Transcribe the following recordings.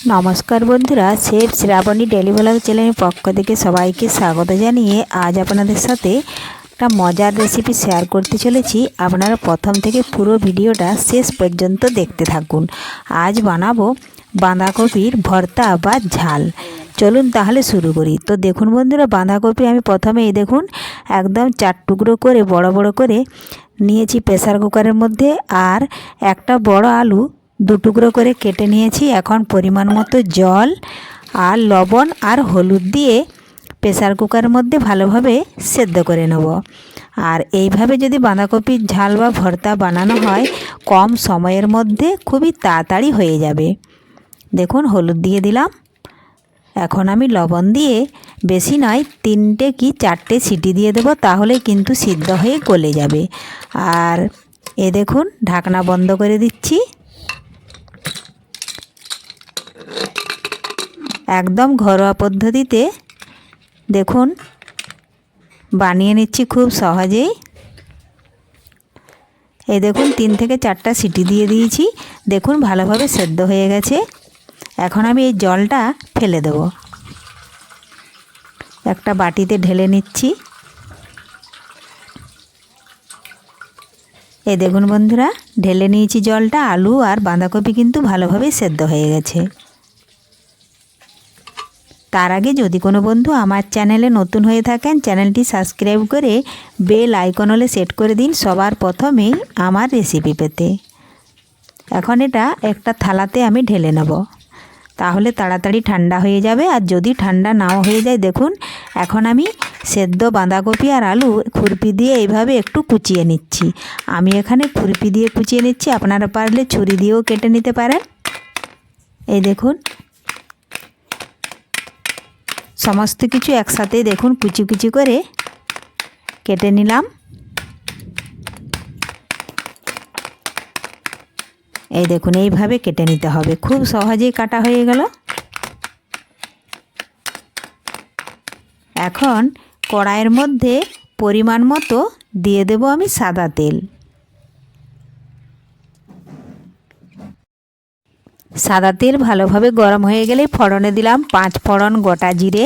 নমস্কার বন্ধুরা, chef Shrabani daily blog চ্যানেলের পক্ষ থেকে সবাইকে স্বাগত জানিয়ে আজ আপনাদের সাথে একটা মজার রেসিপি শেয়ার করতে চলেছি। আপনারা প্রথম থেকে পুরো ভিডিওটা শেষ পর্যন্ত দেখতে থাকুন। আজ বানাবো বাঁধাকপির ভর্তা বা ঝাল। চলুন তাহলে শুরু করি। তো দেখুন বন্ধুরা, বাঁধাকপি আমি প্রথমে দেখুন একদম 4 টুকরো করে বড় বড় করে নিয়েছি প্রেসার কুকারের মধ্যে, আর একটা বড় আলু 2 টুকরো করে কেটে নিয়েছি। এখন পরিমাণ মতো জল আর লবণ আর হলুদ দিয়ে প্রেসার কুকারের মধ্যে ভালোভাবে সেদ্ধ করে নেব। আর এইভাবে যদি বাঁধাকপির ঝাল বা ভর্তা বানানো হয় কম সময়ের মধ্যে খুবই তাড়াতাড়ি হয়ে যাবে। দেখুন হলুদ দিয়ে দিলাম। এখন আমি লবণ দিয়ে বেশি নয় 3টে কি 4টে সিটি দিয়ে দেব, তাহলে কিন্তু সিদ্ধ হয়ে গলে যাবে। আর দেখুন ঢাকনা বন্ধ করে দিচ্ছি। একদম ঘরোয়া পদ্ধতিতে দেখুন বানিয়ে নিচ্ছি খুব সহজেই। দেখুন 3 থেকে 4টা সিটি দিয়ে দিয়েছি। দেখুন ভালোভাবে সেদ্ধ হয়ে গেছে। এখন আমি এই জলটা ফেলে দেব, একটা বাটিতে ঢেলে নিচ্ছি। দেখুন বন্ধুরা, ঢেলে নিয়েছি জলটা। আলু আর বাঁধাকপি কিন্তু ভালোভাবে সেদ্ধ হয়ে গেছে। তার আগে যদি কোনো বন্ধু আমার চ্যানেলে নতুন হয়ে থাকেন, চ্যানেলটি সাবস্ক্রাইব করে বেল আইকন হলে সেট করে দিন সবার প্রথমেই আমার রেসিপি পেতে। এখন এটা একটা থালাতে আমি ঢেলে নেব, তাহলে তাড়াতাড়ি ঠান্ডা হয়ে যাবে। আর যদি ঠান্ডা নাও হয়ে যায়, দেখুন এখন আমি সেদ্ধ বাঁধাকপি আর আলু খুরপি দিয়ে এইভাবে একটু কুচিয়ে নিচ্ছি। আমি এখানে খুরপি দিয়ে কুচিয়ে নিচ্ছি, আপনারা পারলে ছুরি দিয়েও কেটে নিতে পারেন। দেখুন সমস্ত কিছু একসাথে দেখুন কুচি কুচি করে কেটে নিলাম। দেখুন এইভাবে কেটে নিতে হবে, খুব সহজেই কাটা হয়ে গেল। এখন কড়াইয়ের মধ্যে পরিমাণ মতো দিয়ে দেব আমি সাদা তেল। সাদা তেল ভালোভাবে গরম হয়ে গেলে ফোড়নে দিলাম 5 ফোড়ন, গোটা জিরে,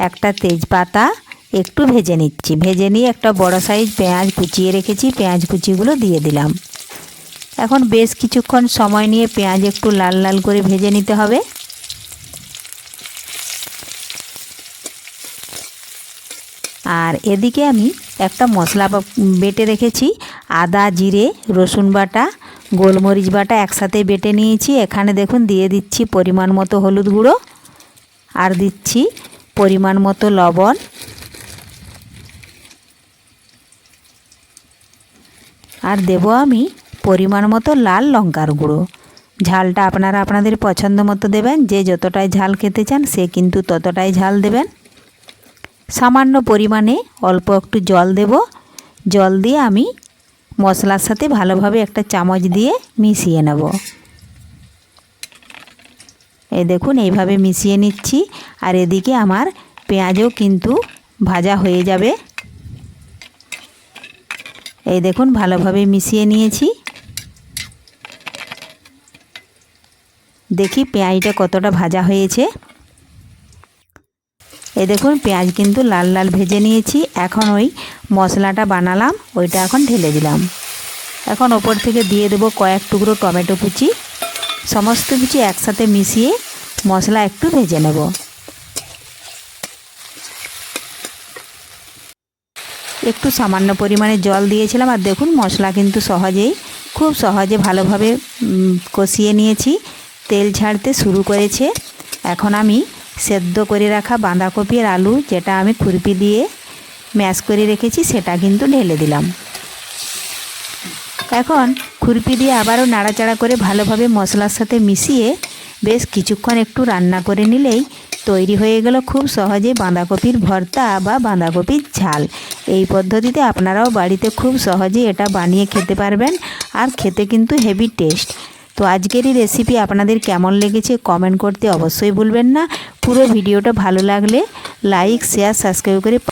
একটা তেজপাতা একটু ভেজে নিচ্ছি। ভেজে নিয়ে একটা বড় সাইজ পেঁয়াজ কুচিয়ে রেখেছি, পেঁয়াজ কুচিগুলো দিয়ে দিলাম। এখন বেশ কিছুক্ষণ সময় নিয়ে পেঁয়াজ একটু লাল লাল করে ভেজে নিতে হবে। আর এদিকে আমি একটা মশলা বেটে রেখেছি, আদা জিরে রসুন বাটা গোলমরিচ বাটা একসাথে বেটে নিয়েছি। এখানে দেখুন দিয়ে দিচ্ছি পরিমাণ মতো হলুদ গুঁড়ো, আর দিচ্ছি পরিমাণ মতো লবণ, আর দেব আমি পরিমাণ মতো লাল লঙ্কার গুঁড়ো। ঝালটা আপনারা আপনাদের পছন্দ মতো দেবেন, যে যতটাই ঝাল খেতে চান সে কিন্তু ততটাই ঝাল দেবেন। সামান্য পরিমাণে অল্প একটু জল দেব। জল দিয়ে আমি মশলার সাথে ভালোভাবে একটা চামচ দিয়ে মিশিয়ে নেব। দেখুন এইভাবে মিশিয়ে নিচ্ছি। আর এদিকে আমার পেঁয়াজও কিন্তু ভাজা হয়ে যাবে। দেখুন ভালোভাবে মিশিয়ে নিয়েছি। দেখি পেঁয়াজটা কতটা ভাজা হয়েছে। দেখুন পেঁয়াজ কিন্তু লাল লাল ভেজে নিয়েছি। এখন ওই মশলাটা বানালাম ওইটা এখন ঢেলে দিলাম। এখন ওপর থেকে দিয়ে দেব কয়েক টুকরো টমেটো কুচি। সমস্ত কিছু একসাথে মিশিয়ে মশলা একটু ভেজে নেব। একটু সামান্য পরিমাণে জল দিয়েছিলাম। আর দেখুন মশলা কিন্তু খুব সহজে ভালোভাবে কষিয়ে নিয়েছি। তেল ছাড়তে শুরু করেছে। এখন আমি সেদ্ধ করে রাখা বাঁধাকপি আর আলু, যেটা আমি খুরপি দিয়ে ম্যাশ করে রেখেছি, সেটা কিন্তু ঢেলে দিলাম। এখন খুরপি দিয়ে আবারও নাড়াচাড়া করে ভালোভাবে মশলার সাথে মিশিয়ে বেশ কিছুক্ষণ একটু রান্না করে নিলেই তৈরি হয়ে গেল খুব সহজে বাঁধাকপির ভর্তা বা বাঁধাকপির ঝাল। এই পদ্ধতিতে আপনারাও বাড়িতে খুব সহজে এটা বানিয়ে খেতে পারবেন, আর খেতে কিন্তু হেভি টেস্ট। তো আজকের এই রেসিপি আপনাদের কেমন লেগেছে কমেন্ট করতে অবশ্যই ভুলবেন না। পুরো ভিডিওটা ভালো লাগলে লাইক শেয়ার সাবস্ক্রাইব করে